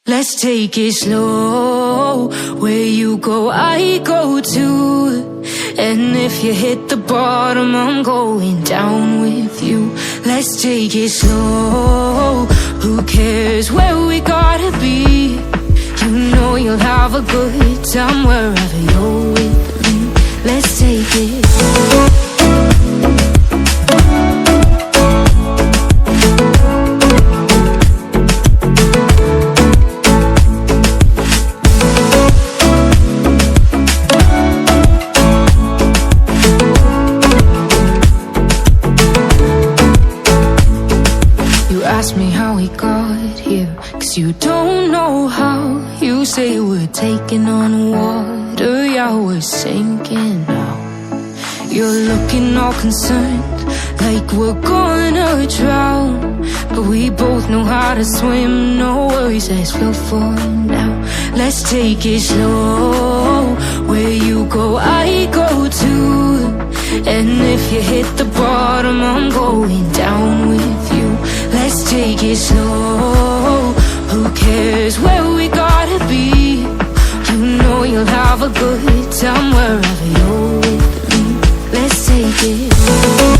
Let's take it slow. Where you go, I go too. And if you hit the bottom, I'm going down with you. Let's take it slow. Who cares where we gotta be? You know you'll have a good time wherever you're with me. Let's take it slow. Ask me how we got here, 'cause you don't know how. You say we're taking on water, yeah, we're sinking now. You're looking all concerned, like we're gonna drown. But we both know how to swim, no worries, let's float for now. Let's take it slow. Where you go, I go too. And if you hit the bottom, I'm going down with you. Let's take it slow. Who cares where we gotta be? You know you'll have a good time wherever you're with me. Let's take it slow.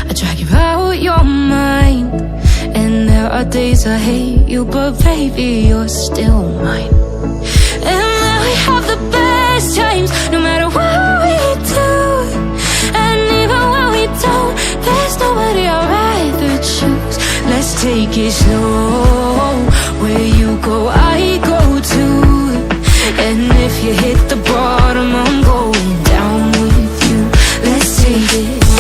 I drag you out your mind, and there are days I hate you, but baby, you're still mine. And now we have the best times, no matter what we do. And even when we don't, there's nobody I'd rather choose. Let's take it slow. Where you go, I go too. And if you hit the bottom, I'm going down with you. Let's take it slow.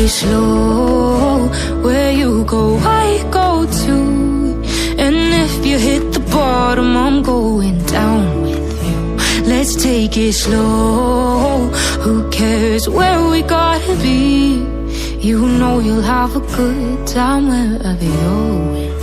Slow, where you go, I go too. And if you hit the bottom, I'm going down with you. Let's take it slow. Who cares where we gotta be? You know you'll have a good time wherever you're with.